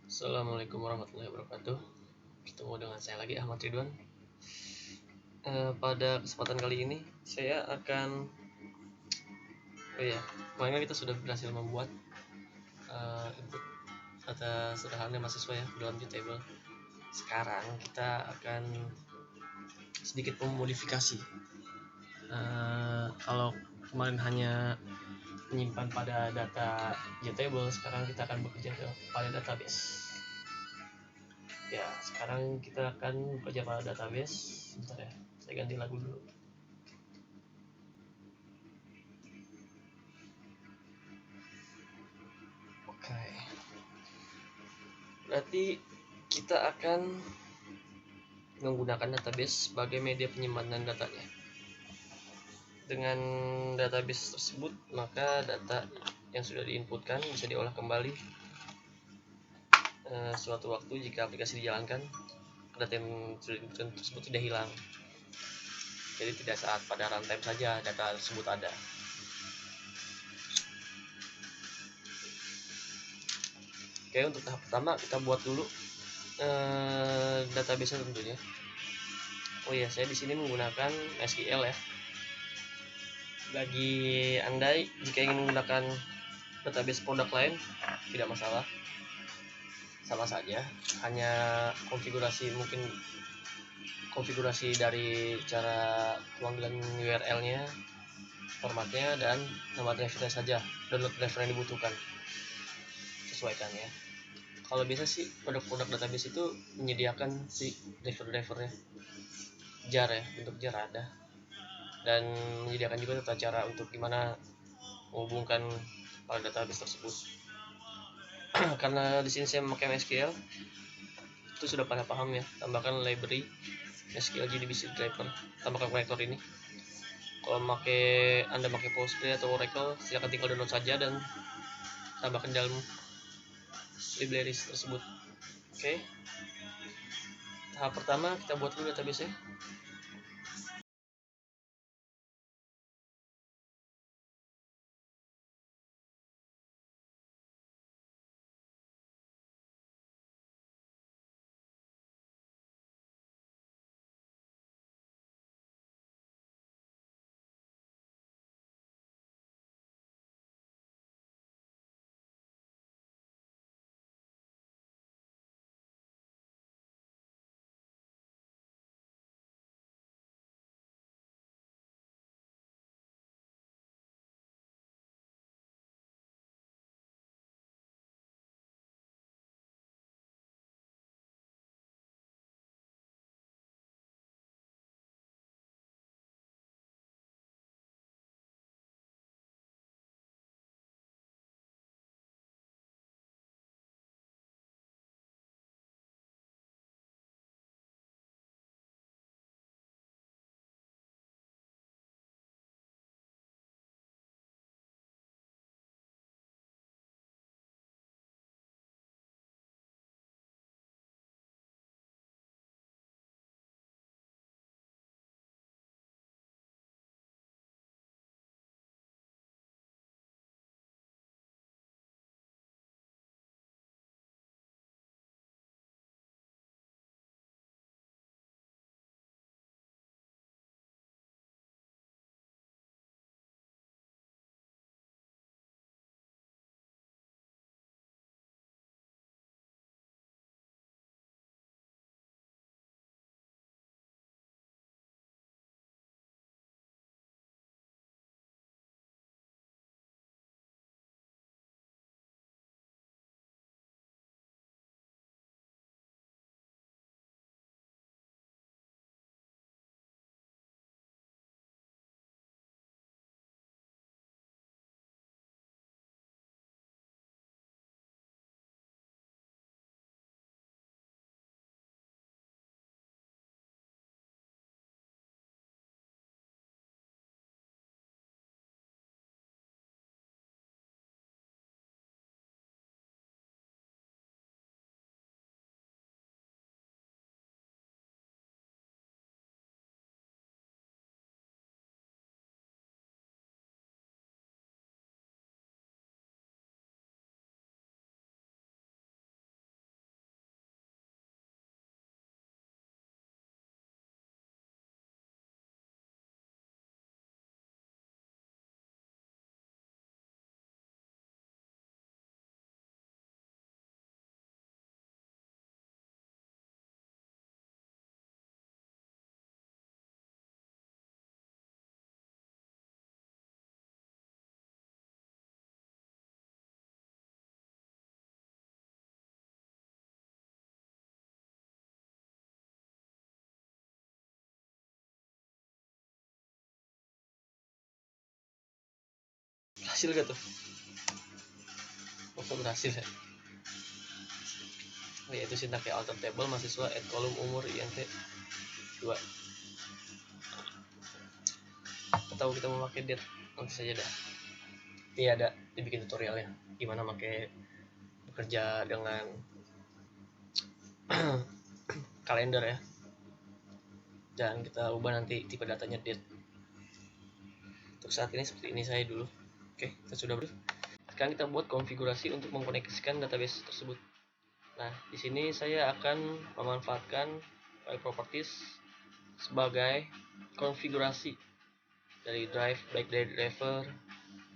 Assalamualaikum warahmatullahi wabarakatuh. Bertemu dengan saya lagi, Ahmad Ridwan. Pada kesempatan kali ini saya akan kemarin kita sudah berhasil membuat input data sederhana mahasiswa ya dalam Gtable. Sekarang kita akan sedikit memodifikasi. Kalau kemarin hanya menyimpan pada data Gtable, sekarang kita akan bekerja pada database. Ya, sekarang kita akan bekerja pada database. Bentar ya, saya ganti lagu dulu. Oke. Berarti kita akan menggunakan database sebagai media penyimpanan datanya. Dengan database tersebut, maka data yang sudah diinputkan bisa diolah kembali suatu waktu jika aplikasi dijalankan. Data yang sudah diinputkan tersebut tidak hilang. Jadi tidak saat pada runtime saja data tersebut ada. Oke, untuk tahap pertama kita buat dulu database tentunya. Oh iya, saya di sini menggunakan SQL ya. Bagi Anda jika ingin menggunakan database produk lain tidak masalah, sama saja, hanya konfigurasi dari cara pemanggilan URL-nya, formatnya, dan nama drivernya saja, download driver yang dibutuhkan, sesuaikan ya. Kalau bisa sih produk-produk database itu menyediakan si driver-drivernya, jar ya, bentuk jar ada, dan menyediakan juga tata cara untuk gimana menghubungkan pada database tersebut. Karena di sini saya memakai MySQL, itu sudah pada paham ya. Tambahkan library SQL JDBC driver, tambahkan konektor ini. Kalau Anda pakai Postgre atau Oracle, silakan tinggal download saja dan tambahkan dalam libraries tersebut. Oke. Tahap pertama kita buat dulu database-nya. Berhasil gak tuh? Oke, berhasil ya. Yaitu sintak alter table mahasiswa add kolom umur INT 2 atau kita mau pakai date nanti saja dah. Ini ada dibikin tutorialnya gimana pakai bekerja dengan kalender ya, dan kita ubah nanti tipe datanya date. Untuk saat ini seperti ini saya dulu. Oke, kita sudah brief. Sekarang kita buat konfigurasi untuk mengkoneksikan database tersebut. Nah, di sini saya akan memanfaatkan file properties sebagai konfigurasi dari drive, baik dari driver,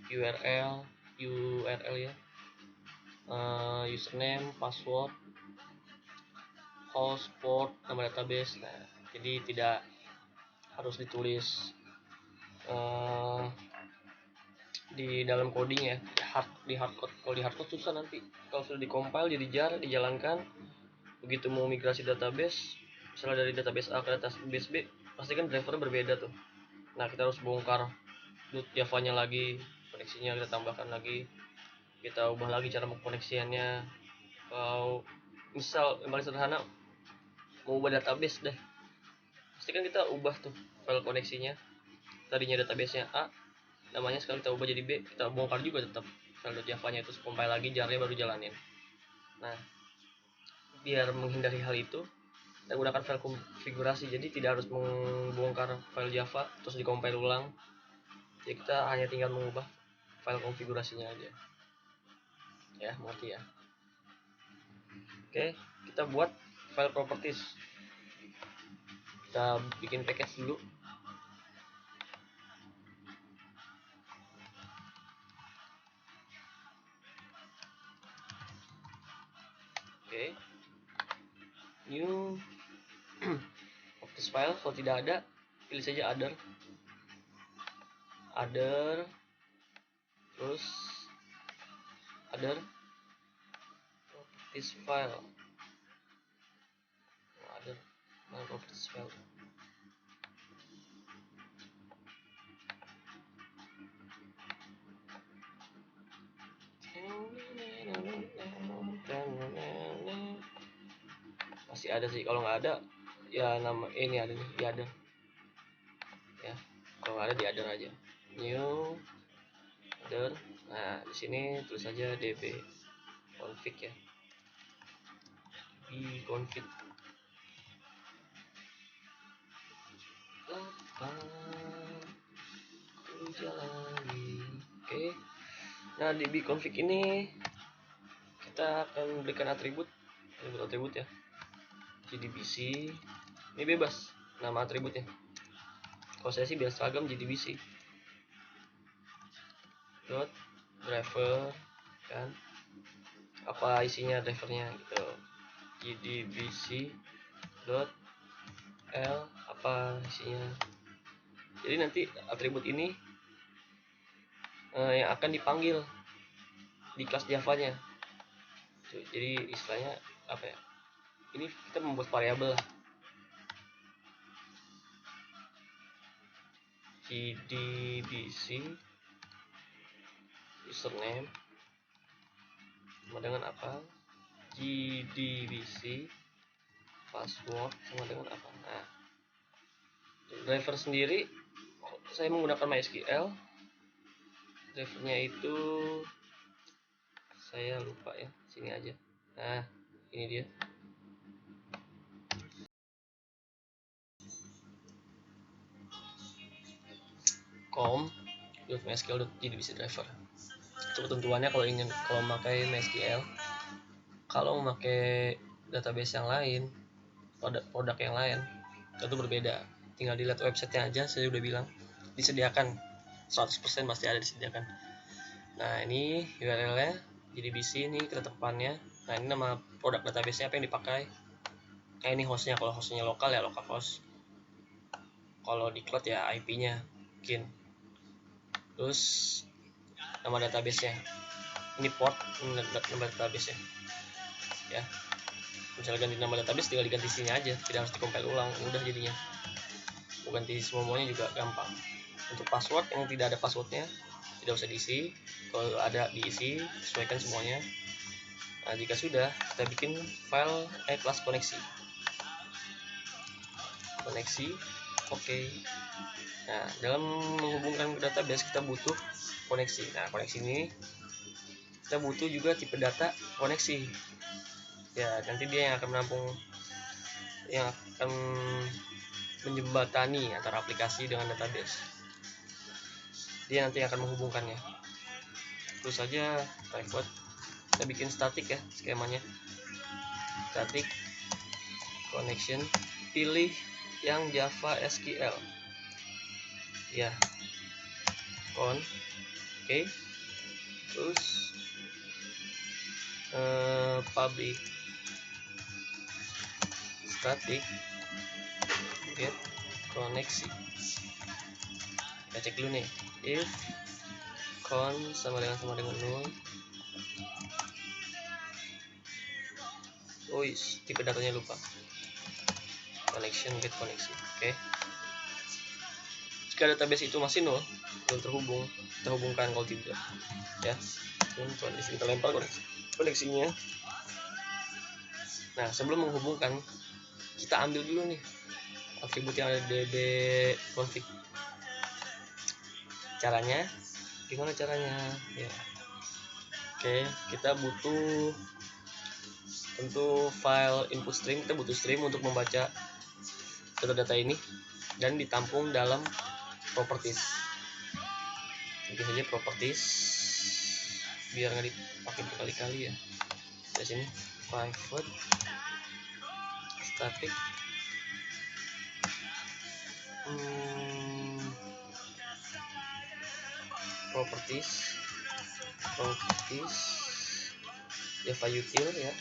URL ya, username, password, host, port, nama database. Nah, jadi tidak harus ditulis di dalam coding ya, di hardcode. Kalau di hardcode susah nanti. Kalau sudah dikompil jadi jar, dijalankan, begitu mau migrasi database, misalnya dari database A ke database B, pasti kan drivernya berbeda tuh. Nah, kita harus bongkar Java-nya lagi, koneksinya kita tambahkan lagi, kita ubah lagi cara mengkoneksiannya. Kalau misal yang paling sederhana mau ubah database deh, pasti kan kita ubah tuh file koneksinya. Tadinya database-nya A, namanya sekarang kita ubah jadi B, kita bongkar juga tetap file Java-nya itu, compile lagi, jarnya baru jalanin. Nah, biar menghindari hal itu, kita gunakan file konfigurasi, jadi tidak harus membongkar file Java terus dikompil ulang. Jadi kita hanya tinggal mengubah file konfigurasinya aja. Ya, mengerti ya? Oke, kita buat file properties. Kita bikin package dulu. Oke, new properties file. Kalau tidak ada, pilih saja other, terus other properties file, other properties file. Masih ada sih, kalau nggak ada ya nama ini ada nih, di other ya. Kalau nggak ada di other aja, new other. Nah, di sini tulis saja db config ya, db config 8 lagi. Oke, nah db config ini kita akan berikan atribut ya, JDBC. Ini bebas nama atributnya. Kalau saya sih biar seragam JDBC dot driver, kan apa isinya drivernya gitu, JDBC dot l apa isinya. Jadi nanti atribut ini yang akan dipanggil di kelas Java-nya. Jadi istilahnya apa ya, ini kita membuat variabel lah, JDBC username sama dengan apa, JDBC password sama dengan apa. Nah, driver sendiri saya menggunakan MySQL. Drivernya itu saya lupa ya, sini aja. Nah, ini dia. com.mysql.jdbc driver. Itu ketentuannya kalau memakai MySQL. Kalau memakai database yang lain, produk yang lain, itu berbeda. Tinggal dilihat websitenya aja, saya udah bilang disediakan 100% pasti ada disediakan. Nah, ini URL-nya JDBC, ini ketetapannya. Nah, ini nama produk database-nya apa yang dipakai. Nah, ini hostnya, kalau hostnya lokal ya localhost, kalau di cloud ya IP-nya mungkin. Terus nama database-nya, ini port, ini nama database-nya ya. Misalnya ganti nama database, tinggal diganti sini aja, tidak harus dikompil ulang, mudah jadinya. Mau ganti semuanya juga gampang. Untuk password yang tidak ada passwordnya, tidak usah diisi. Kalau ada diisi, sesuaikan semuanya. Nah, jika sudah, kita bikin file kelas koneksi. Oke. Nah, dalam menghubungkan ke database kita butuh koneksi. Nah, koneksi ini kita butuh juga tipe data koneksi. Ya, nanti dia yang akan menampung, yang akan menjembatani antara aplikasi dengan database. Dia nanti akan menghubungkannya. Terus saja private, kita bikin static ya skemanya. Static connection, pilih yang Java SQL ya, oke. Terus public static get koneksi. Kita cek dulu nih, if con sama dengan 0. Tipe datanya lupa. Connection get koneksi. Oke. Jika database itu masih 0, belum terhubung, kita hubungkan. Kalau tidak ya, di sini kita lempar koneksinya. Nah, sebelum menghubungkan, kita ambil dulu nih atribut yang ada di db config. Gimana caranya ya? Oke, kita butuh tentu file input stream. Kita butuh stream untuk membaca data-data ini dan ditampung dalam properties. Bikin saja properties biar nggak dipakai berkali-kali ya. Di sini private static properties Java util ya,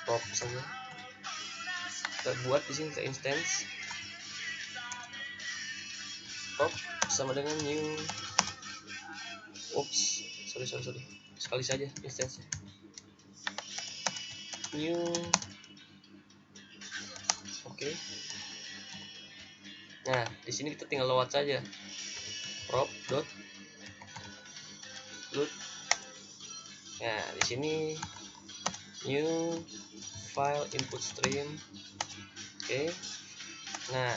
prop saja. Kita buat di sini, kita instance prop sama dengan new. Sorry, sekali saja instance new. Oke. Nah, di sini kita tinggal load saja prop dot load. Nah, di sini new file input stream. Oke. Nah,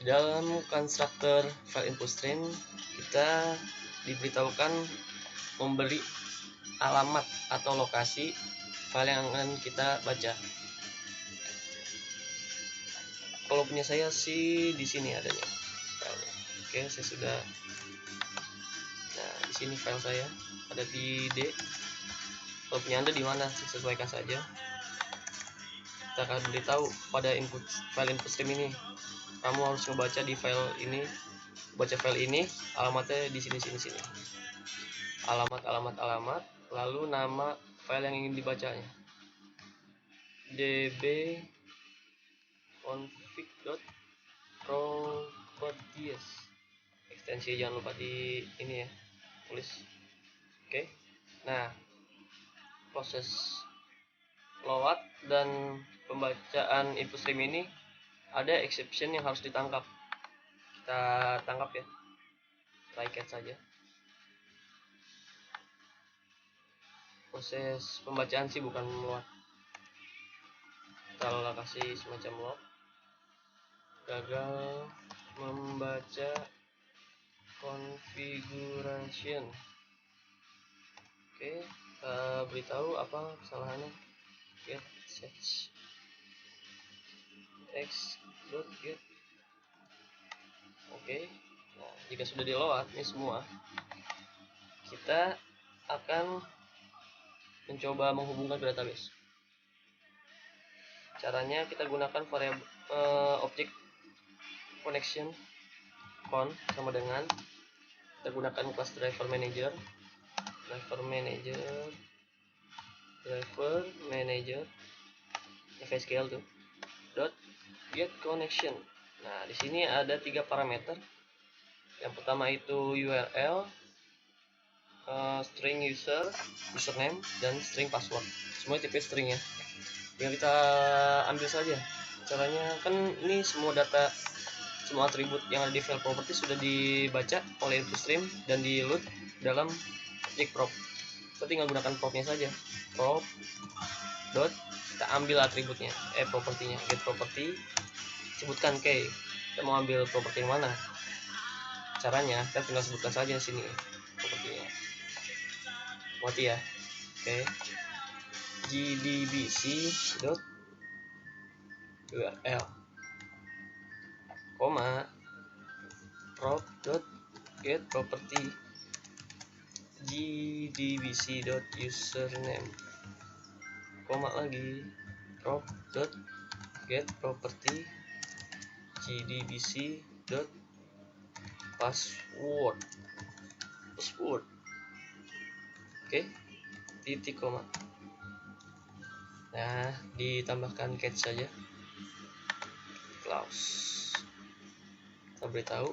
dalam konstruktor file input stream kita diberitahukan memberi alamat atau lokasi file yang akan kita baca. Kalau punya saya sih di sini adanya filenya. Oke, saya sudah. Nah, di sini file saya ada di D. Kalau punya Anda di mana, sesuaikan saja. Kita akan beritahu pada file input stream ini, kamu harus membaca di file ini, baca file ini, alamatnya di sini. Alamat, lalu nama file yang ingin dibacanya. db config.properties. Ekstensi jangan lupa di ini ya, tulis. Oke. Nah, proses load dan pembacaan input stream ini ada exception yang harus ditangkap. Kita tangkap ya, try catch saja. Proses pembacaan sih bukan load. Kita kasih semacam load. Gagal membaca configuration. Oke, kita beritahu apa kesalahannya. Get search x.get. Oke. Nah, jika sudah di load ini semua, kita akan mencoba menghubungkan ke database. Caranya kita gunakan variabel object connection con sama dengan kita gunakan kelas driver manager FSQL tuh dot get connection. Nah, di sini ada 3 parameter. Yang pertama itu URL, string username, dan string password. Semua tipe string ya. Yang kita ambil saja. Caranya kan ini semua data semua atribut yang ada di file property sudah dibaca oleh input stream dan di load dalam objek prop. Kita tinggal gunakan propnya saja. Prop dot, kita ambil atributnya, propertinya, get property, sebutkan key, kita mau ambil properti yang mana. Caranya kita tinggal sebutkan saja di sini propertinya. Mati ya. Oke. GDBC dot URL, koma, prop dot get property GDBC dot username, koma lagi, prop dot get property GDBC dot password. Oke, titik koma. Nah, ditambahkan catch saja, clause. Kita beritahu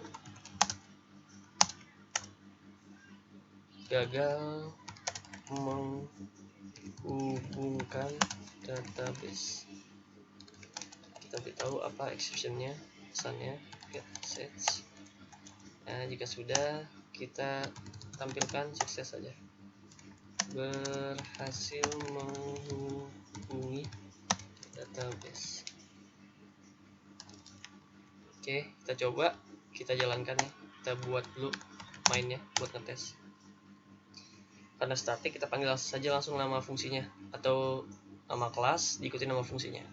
gagal menghubungkan database. Kita beritahu apa exceptionnya, pesannya get sets. Nah, jika sudah, kita tampilkan sukses saja, berhasil menghubungi database. Oke, kita coba, kita jalankan ya, kita buat dulu mainnya buat ngetes. Karena static, kita panggil saja langsung nama fungsinya atau nama kelas diikuti nama fungsinya,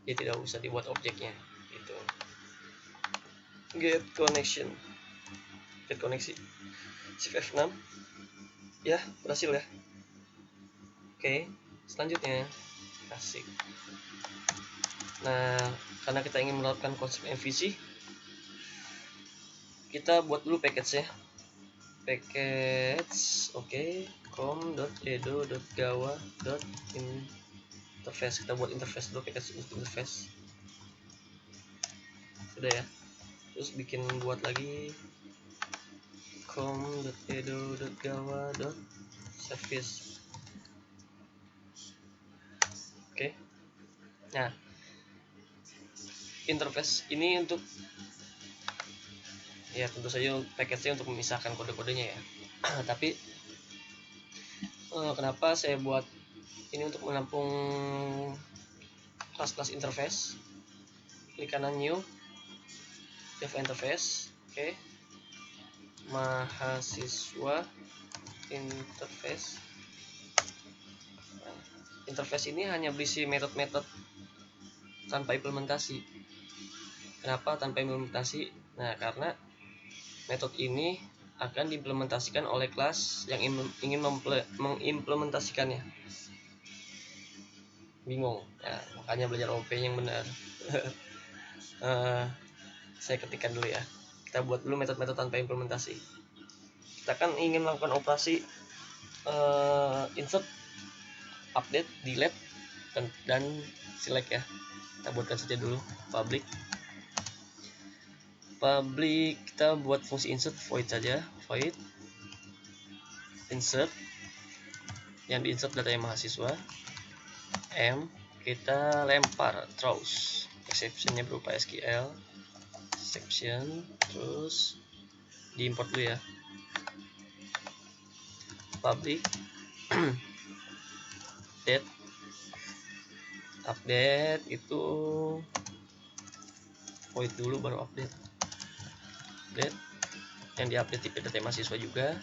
jadi tidak usah dibuat objeknya gitu. Get connection, get koneksi, shift F6 ya, berhasil ya. Oke, selanjutnya asik. Nah, karena kita ingin menerapkan konsep MVC, kita buat dulu package ya. Package com.edo.gawa.interface. Kita buat interface dulu, package untuk interface. Sudah ya. Terus buat lagi com.edo.gawa.service. Oke. Nah, interface ini untuk ya tentu saja package-nya untuk memisahkan kode-kodenya ya. Tapi kenapa saya buat ini untuk menampung kelas-kelas interface? Klik kanan new, Java interface. Oke. Mahasiswa interface. Interface ini hanya berisi metode-metode tanpa implementasi. Kenapa tanpa implementasi? Nah, karena metode ini akan diimplementasikan oleh kelas yang ingin mengimplementasikannya. Bingung? Ya, makanya belajar OP yang benar. Saya ketikkan dulu ya. Kita buat dulu metode-metode tanpa implementasi. Kita kan ingin melakukan operasi insert, update, delete, dan select ya. Kita buatkan saja dulu public. Kita buat fungsi insert void saja, void insert, yang diinsert data yang mahasiswa. Kita lempar throws, exceptionnya berupa SQL exception, terus diimport dulu ya, public update itu void dulu baru update. Yang diupdate tipe data mahasiswa juga,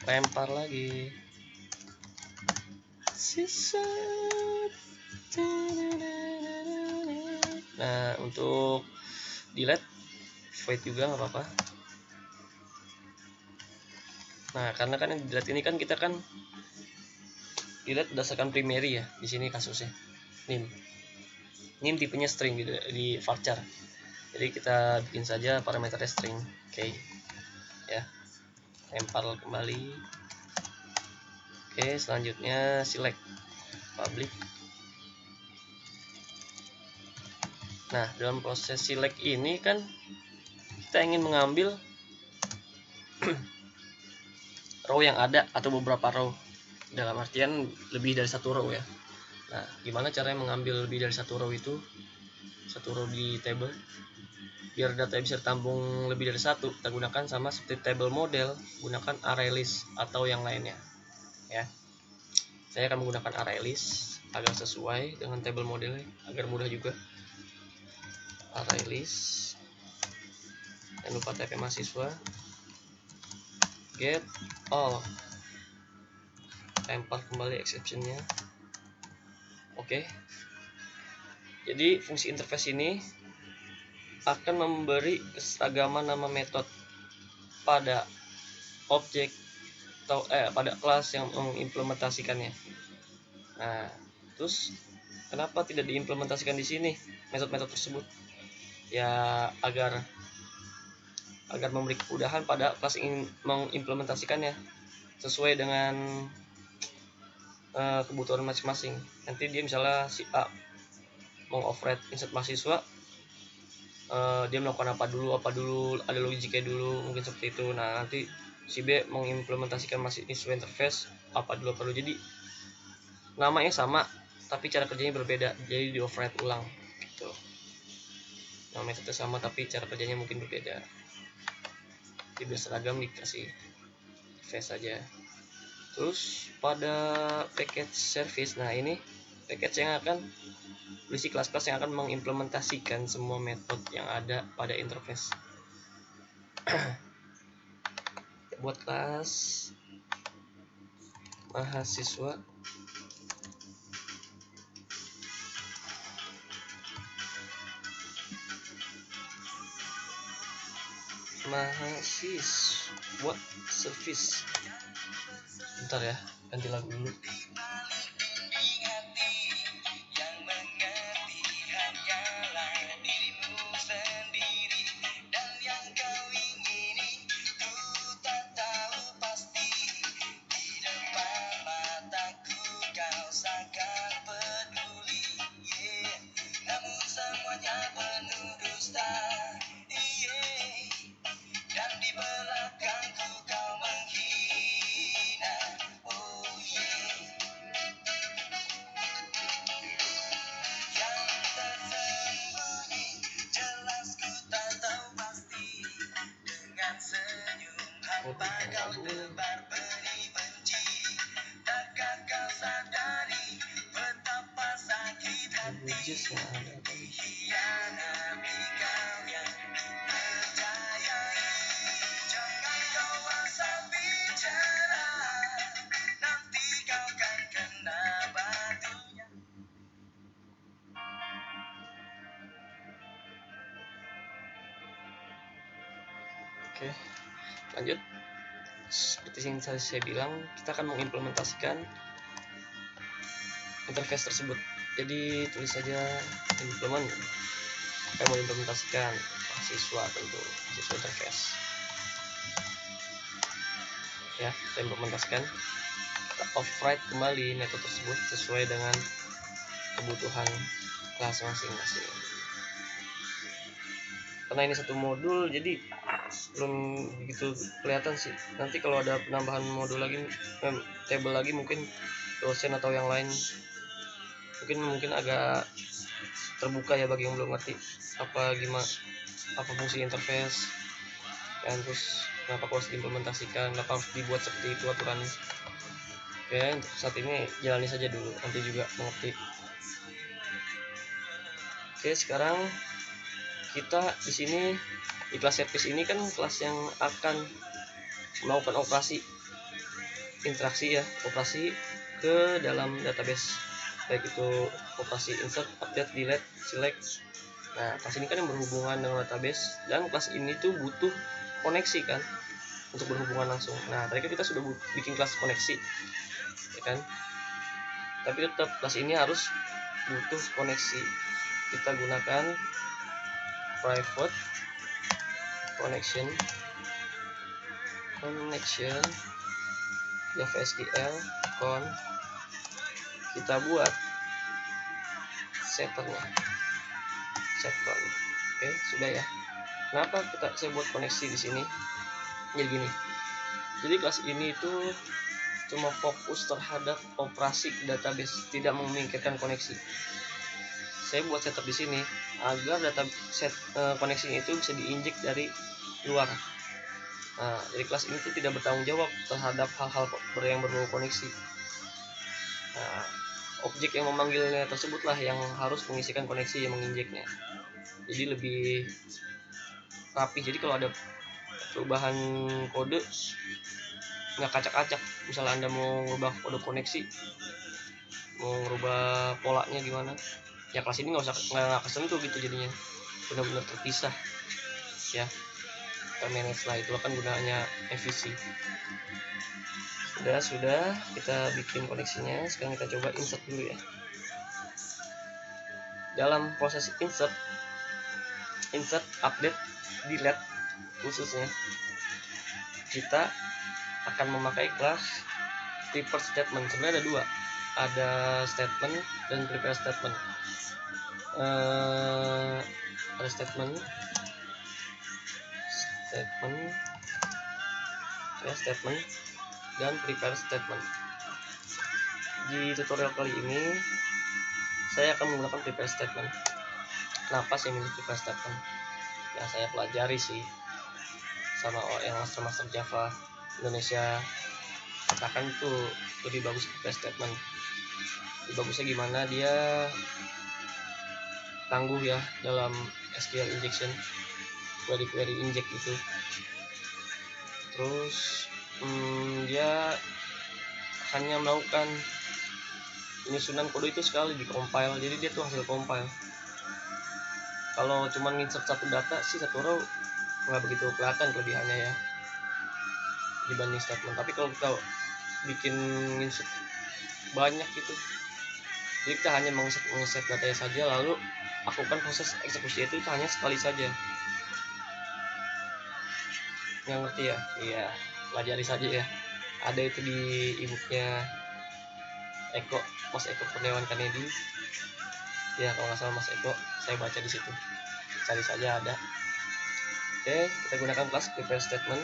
lempar lagi sisa. Nah, untuk delete void juga nggak apa-apa. Nah, karena kan yang delete ini kan kita kan delete berdasarkan primary ya, di sini kasusnya nim tipenya string di varchar. Jadi kita bikin saja parameternya string. Oke. Ya. Lempar kembali. Oke, selanjutnya select public. Nah, dalam proses select ini kan kita ingin mengambil row yang ada atau beberapa row. Dalam artian lebih dari satu row ya. Nah, gimana caranya mengambil lebih dari satu row itu? Satu row di table. biar data bisa ditampung lebih dari satu, kita gunakan sama seperti table model, gunakan ArrayList atau yang lainnya ya. Saya akan menggunakan ArrayList agar sesuai dengan table model agar mudah juga. ArrayList, jangan lupa TP mahasiswa, get all, lempar kembali exceptionnya. Oke. Jadi fungsi interface ini akan memberi keseragaman nama metode pada objek atau pada kelas yang mengimplementasikannya. Nah, terus kenapa tidak diimplementasikan di sini metode-metode tersebut? Ya agar memberi kemudahan pada kelas yang mengimplementasikannya sesuai dengan kebutuhan masing-masing. Nanti dia misalnya si A mengoperate insert mahasiswa, dia melakukan apa dulu, ada logiknya dulu, mungkin seperti itu. Nah, nanti si B mengimplementasikan mahasiswa interface apa dulu. Jadi namanya sama tapi cara kerjanya berbeda, jadi di override ulang gitu. Nama metode sama tapi cara kerjanya mungkin berbeda. Jadi biar seragam dikasih interface saja. Terus pada package service, nah ini package yang akan berisi kelas-kelas yang akan mengimplementasikan semua metode yang ada pada interface. Buat kelas mahasiswa, mahasiswa service. Bentar ya, ganti lagu dulu. Oke, lanjut. Seperti yang saya bilang, kita akan mengimplementasikan interface tersebut. Jadi tulis saja implement apa yang mau diimplementasikan, mahasiswa tentu, mahasiswa interface ya. Kita implementasikan, kita override kembali metode tersebut sesuai dengan kebutuhan kelas masing-masing. Karena ini satu modul, jadi belum begitu kelihatan sih. Nanti kalau ada penambahan modul lagi, table lagi, mungkin dosen atau yang lain mungkin agak terbuka ya bagi yang belum ngerti apa fungsi interface dan terus kenapa harus diimplementasikan, kenapa harus dibuat seperti itu aturannya. Oke, untuk saat ini jalani saja dulu, nanti juga mengerti. Oke, sekarang kita di sini di kelas service ini kan kelas yang akan melakukan operasi interaksi ya, operasi ke dalam database, baik itu operasi insert, update, delete, select. Nah, kelas ini kan yang berhubungan dengan database, dan kelas ini tuh butuh koneksi kan untuk berhubungan langsung. Nah, tadi kita sudah bikin kelas koneksi ya kan, tapi tetap kelas ini harus butuh koneksi. Kita gunakan private connection Java SQL con, kita buat setternya setcon. Oke, sudah ya. Kenapa saya buat koneksi di sini? Jadi gini, jadi kelas ini itu cuma fokus terhadap operasi database, tidak memikirkan koneksi. saya buat setup di sini agar data koneksinya itu bisa diinjek dari luar. Nah, jadi kelas ini tuh tidak bertanggung jawab terhadap hal-hal yang berbau koneksi. Nah, objek yang memanggilnya tersebutlah yang harus mengisikan koneksi yang menginjeknya. Jadi lebih rapi. Jadi kalau ada perubahan kode nggak acak-acak. Misalnya Anda mau ngubah kode koneksi, mau ngubah polanya gimana, ya kelas ini nggak kesentuh gitu, jadinya benar-benar terpisah ya. Kita manage lah, itu kan gunanya MVC. Sudah kita bikin koneksinya. Sekarang kita coba insert dulu ya. Dalam proses insert, update, delete khususnya, kita akan memakai kelas prepare statement. Sebenarnya ada dua, ada statement dan prepare statement. Ada statement dan prepare statement. Di tutorial kali ini saya akan menggunakan prepare statement. Kenapa saya milih prepare statement? Ya saya pelajari sih sama yang master Java Indonesia, katakan itu lebih bagus prepare statement. Lebih bagusnya gimana, dia tangguh ya dalam SQL injection, query inject itu. Terus dia hanya melakukan penyusunan kode itu sekali di compile, jadi dia tuh hasil compile. Kalau cuma insert satu data sih, satu row nggak begitu kelihatan kelebihannya ya dibanding statement. Tapi kalau kita bikin insert banyak gitu, jadi kita hanya mengeset datanya saja, lalu lakukan proses eksekusi itu hanya sekali saja. Nggak ngerti ya? Iya, pelajari saja ya. Ada itu di e-booknya Mas Eko Kurniawan Kennedy. Ya kalau nggak salah Mas Eko, saya baca di situ. Cari saja ada. Oke, kita gunakan kelas prepare statement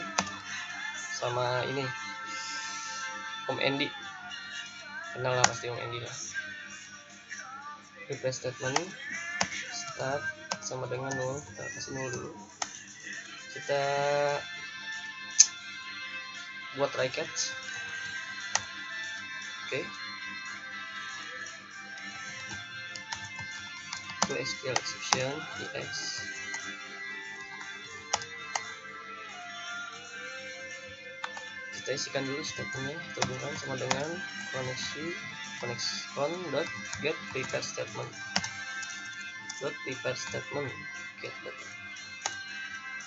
sama ini Om Andy. Kenal lah pasti Om Andy lah. Prepare statement start sama dengan 0, kita kasih 0 dulu. Kita buat try catch. Oke. To SQL exception EX. Kita isikan dulu statementnya, kita hubungkan sama dengan connection.get prepare statement. Get data.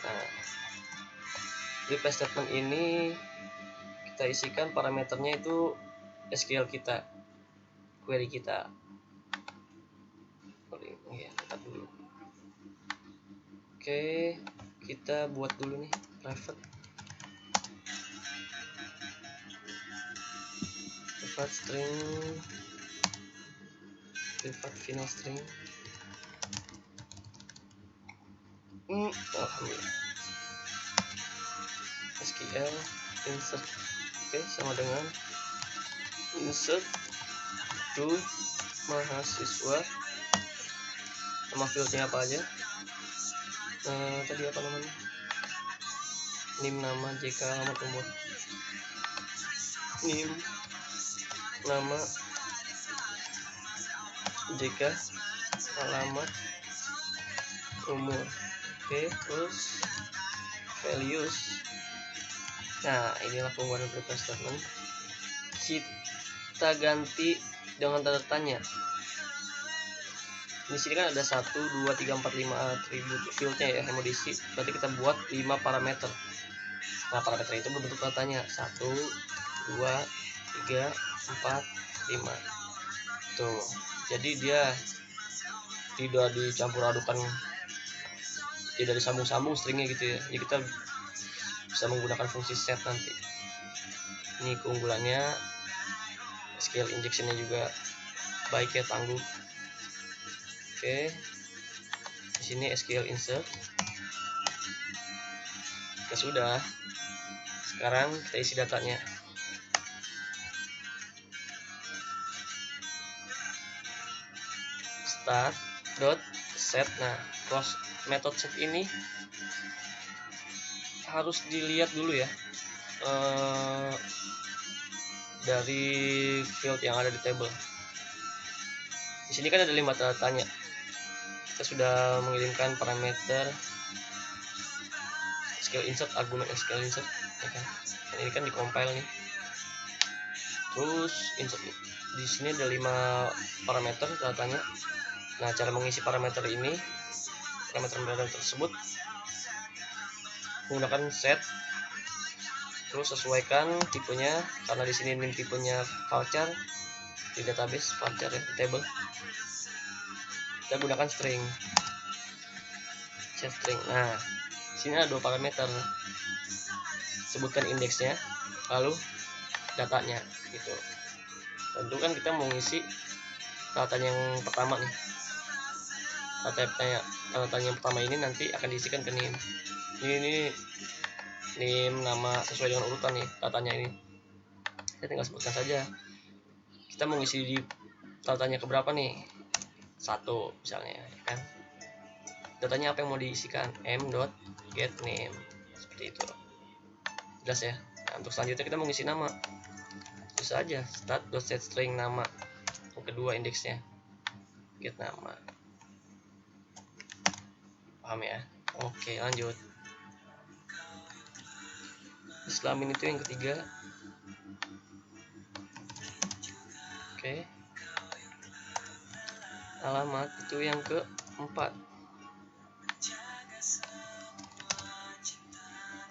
Nah, prepare statement ini kita isikan parameternya itu SQL kita, query kita. Ya, kita dulu. Oke, kita buat dulu nih private string, private final string. Alhamdulillah. SQL insert. Oke, sama dengan insert to mahasiswa. Nama fieldnya apa aja? Tadi apa namanya? NIM, nama, JK, alamat, umur. NIM, nama, JK, alamat, umur. Oke, terus values. Nah, inilah pembuatan prepare statement. Kita ganti dengan tanda tanya. Di sini kan ada 1, 2, 3, 4, 5 atribut fieldnya ya yang mau diisi. Berarti kita buat 5 parameter. Nah, parameter itu berbentuk tanda tanya. 1, 2, 3, 4, 5. Tuh. Jadi dia tidak dicampur adukan, tidak disambung-sambung stringnya gitu ya. Jadi kita bisa menggunakan fungsi set nanti. Ini keunggulannya. SQL injectionnya juga baik ya, tangguh. Oke, di sini SQL insert. Ya sudah. Sekarang kita isi datanya. Start dot set. Nah, cross method set ini harus dilihat dulu ya, dari field yang ada di table. Di sini kan ada 5 tanda tanya. Kita sudah mengirimkan parameter SQL insert, argumen SQL insert, ya kan? Dan ini kan di compile nih. Terus insert di sini ada 5 parameter tanda tanya. Nah, cara mengisi parameter ini, parameter tersebut menggunakan set, terus sesuaikan tipenya, karena di sini name tipenya varchar di database, varchar ya, di table. Kita gunakan string, set string. Nah, di sini ada 2 parameter, sebutkan indeksnya, lalu datanya, gitu. Tentu kan kita mau ngisi datanya yang pertama nih. Data yang pertama ini nanti akan diisikan ke name. Ini name, nama sesuai dengan urutan nih datanya ini. Kita tinggal sebutkan saja. Kita mau ngisi di datanya keberapa nih? 1 misalnya, ya kan? Datanya apa yang mau diisikan? m.getName, seperti itu. Jelas ya? Nah, untuk selanjutnya kita mau ngisi nama. Itu saja, start.setString nama. Yang kedua indeksnya get nama. Paham ya? Oke, lanjut. Islamin itu yang ketiga. Oke. Alamat itu yang keempat.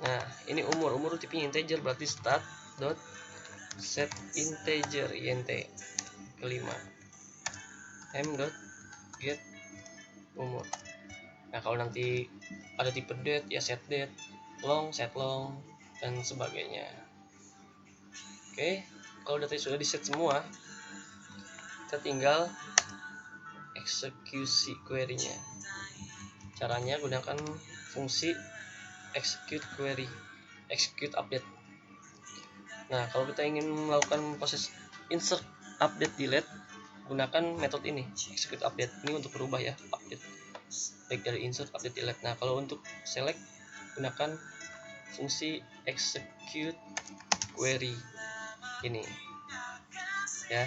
Nah, ini umur tipenya integer, berarti start.setInteger int kelima. m.get umur. Nah, kalau nanti ada tipe date ya set date, set long, dan sebagainya. Oke, kalau data sudah di set semua, kita tinggal eksekusi query-nya. Caranya gunakan fungsi execute query, execute update. Nah, kalau kita ingin melakukan proses insert, update, delete, gunakan metode ini, execute update. Ini untuk berubah ya, update, baik dari insert, update, delete. Nah, kalau untuk select, gunakan fungsi execute query ini ya.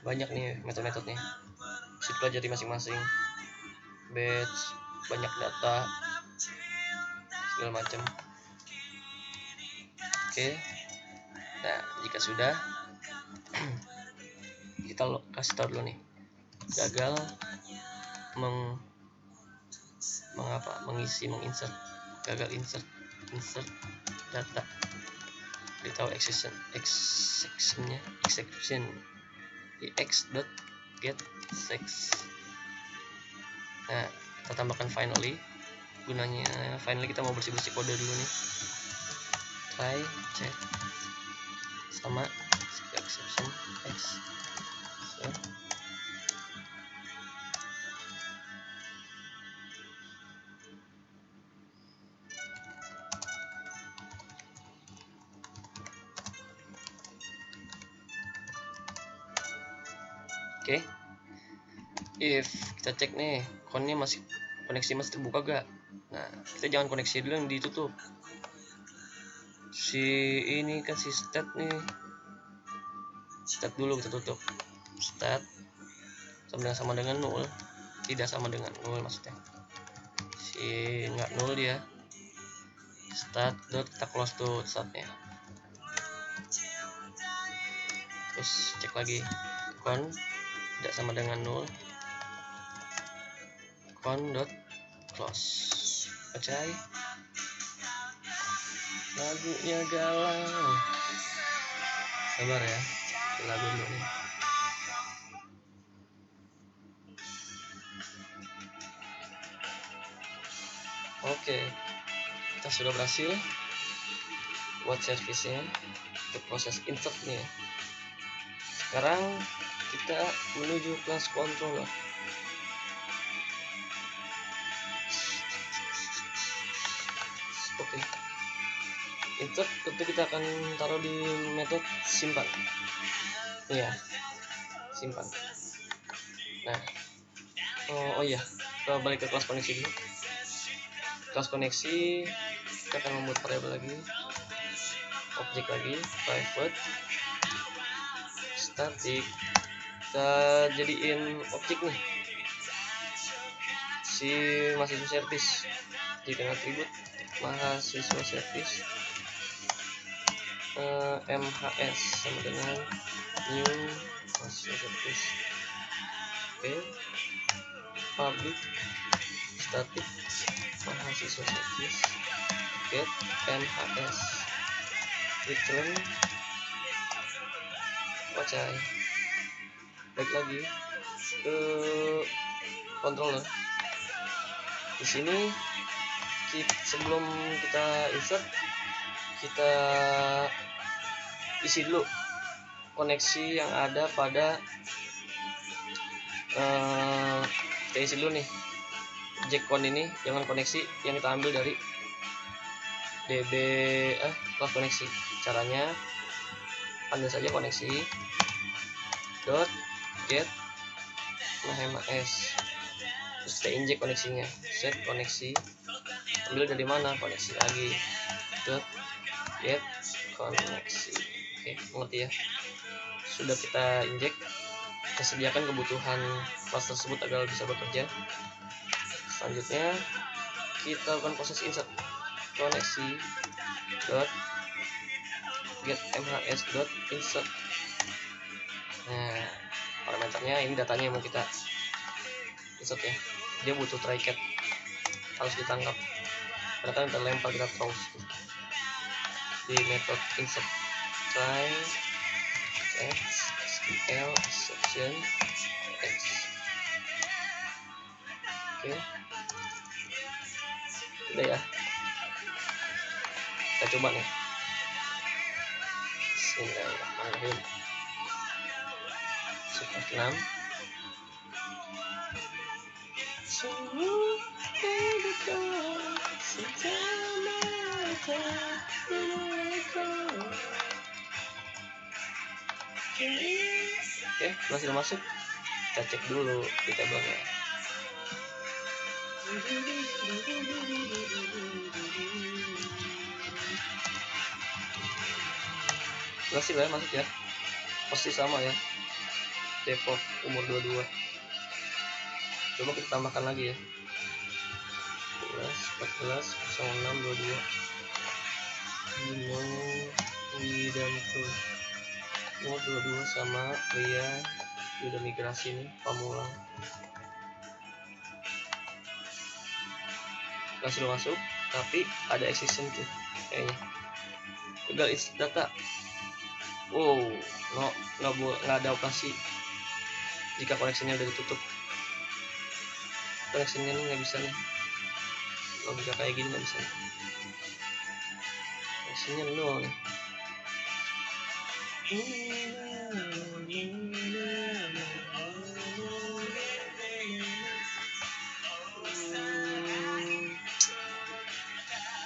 Banyak nih metode-metodenya, bisa pelajari masing-masing. Batch, banyak data, segala macam. Oke. Nah, jika sudah, kita kasih tahu dulu nih, gagal menginsert, gagal insert data. Beritahu exception di x.getSex. Nah, kita tambahkan finally. Gunanya finally kita mau bersih-bersih kode dulu nih. Try check sama exception x. Oke. If kita cek nih, koneksi masih terbuka gak? Nah, kita jangan koneksi dulu yang ditutup. Ini kan si stat nih. Stat dulu kita tutup. Stat sama dengan 0. Tidak sama dengan 0 maksudnya. Nggak 0 dia. Start dot kita close tuh statnya. Terus cek lagi. Con tidak sama dengan 0. Con dot close. Acai. Lagunya galau. Sabar ya, lagu dulu nih. Oke, kita sudah berhasil buat servisnya untuk proses insert nih. Sekarang kita menuju class controller. Oke. Insert tentu kita akan taruh di metode simpan. Iya, simpan. Nah, oh iya, kita balik ke kelas koneksi dulu. Kelas koneksi kita akan membuat variabel lagi, objek lagi, private, static. Kita jadiin objek nih si mahasiswa servis, jadikan atribut mahasiswa servis, MHS sama dengan new mahasiswa servis. Oke, public static mahasiswa servis get MHS, return wacay. Baik lagi ke controller. Di sini sebelum kita insert, kita isi dulu koneksi yang ada pada kita isi dulu nih jackcon ini dengan koneksi yang kita ambil dari db kelas koneksi. Caranya ambil saja koneksi dot get MHS, terus kita injek koneksinya, set koneksi, ambil dari mana, koneksi lagi, dot get koneksi. Oke, mengerti ya? Sudah kita injek, kita sediakan kebutuhan kelas tersebut agar bisa bekerja. Selanjutnya kita lakukan proses insert koneksi dot get MHS dot insert. Nah, parameternya ini datanya yang mau kita insert ya. Dia butuh try cat, harus ditangkap karena kan kita lempar, kita throws di metode insert try x sql exception x. Oke, udah ya, kita coba nih. Bismillahirrahmanirrahim. 6 Oke, masih masuk. Kita cek dulu di tabelnya. Masih lah, masuk ya. Pasti sama ya. Depok umur 22. Coba kita tambahkan lagi ya. 14 06 22. Bimo Widanto umur 22 sama Ria udah migrasi nih, Pamulang. Langsung masuk, tapi ada exception tuh kayaknya. Gagal insert data. Wow, nggak ada operasi jika koneksinya udah ditutup. Koneksinya ini nggak bisa nih. Logika kayak gini nggak bisa nih. Koneksinya nol nih.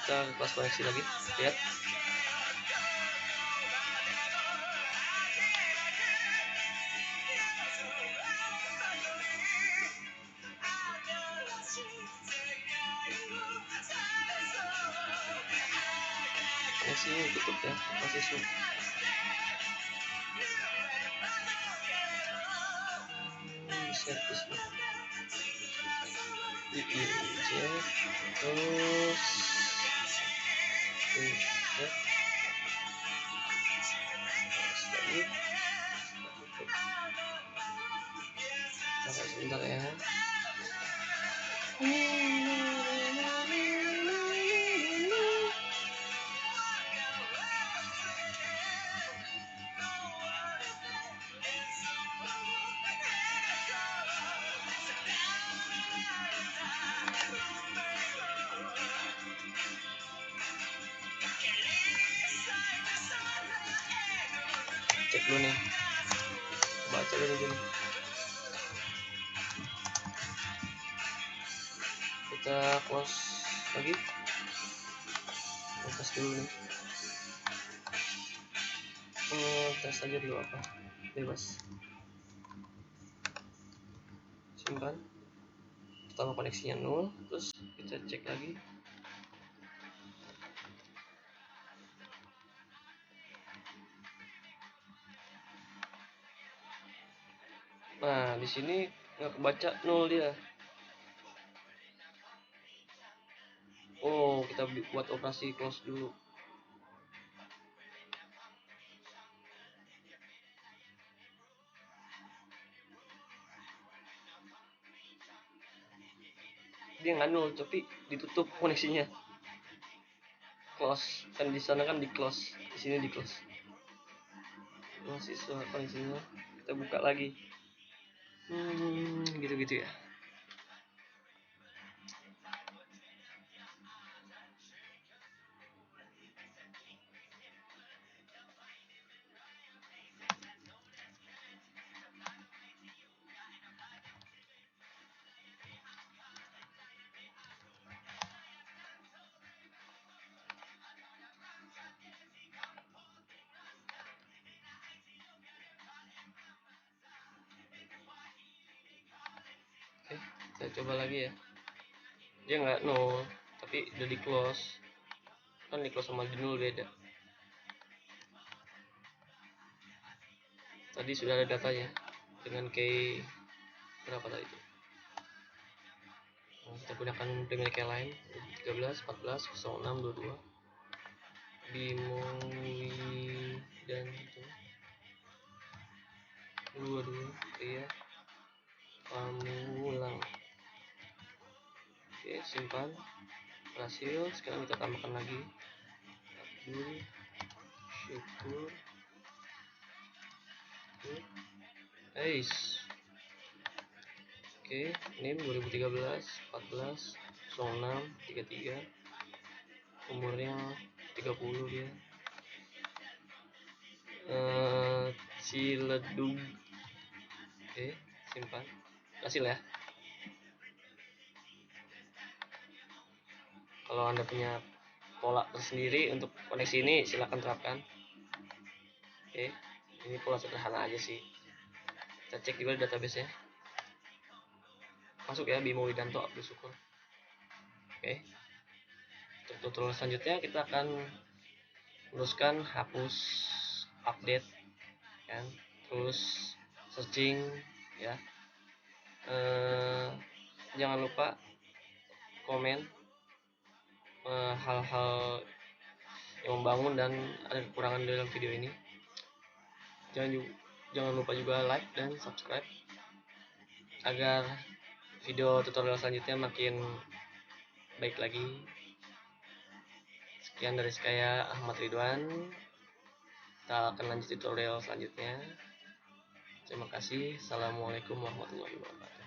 Kita kelas koneksi lagi, lihat. Koneksinya tutup ya, masih sulit. Servis diinjek terus insert lagi. Sampai sebentar ya. Cek dulu nih, baca dulu. Kita close lagi, tes dulu nih. Tes aja dulu apa bebas. simpan. Pertama koneksinya 0, terus kita cek lagi. Nah, di sini nggak kebaca 0 dia. Oh, kita buat operasi close dulu. Dia nggak 0, tapi ditutup koneksinya. Close, kan di sana kan di close, di sini di close. Masih koneksinya, kita buka lagi. Gitu-gitu ya. Oke, kita coba lagi ya. Dia nggak 0, tapi udah di close. Kan di close sama di 0 beda. Tadi sudah ada datanya dengan key berapa tadi itu. Nah, kita gunakan primary key lain 13, 14, 06, 22 Bimoli dan itu 22 pria Pamulang. Oke, simpan, berhasil. Sekarang kita tambahkan lagi Abdul Syukur Ace. Oke, name 2013 14 06 33, umurnya 30 dia. Ciledug. Oke, simpan, hasil ya. Kalau Anda punya pola tersendiri untuk koneksi ini, silahkan terapkan. Oke, ini pola sederhana aja sih. Kita cek juga di database nya. Masuk ya, Bimo Widanto Abdul Syukur. Oke, untuk tutorial selanjutnya kita akan teruskan hapus, update kan, terus searching ya. Jangan lupa komen hal-hal yang membangun dan ada kekurangan dalam video ini. Jangan lupa juga like dan subscribe agar video tutorial selanjutnya makin baik lagi. Sekian dari saya, Ahmad Ridwan. Kita akan lanjut tutorial selanjutnya. Terima kasih. Assalamualaikum warahmatullahi wabarakatuh.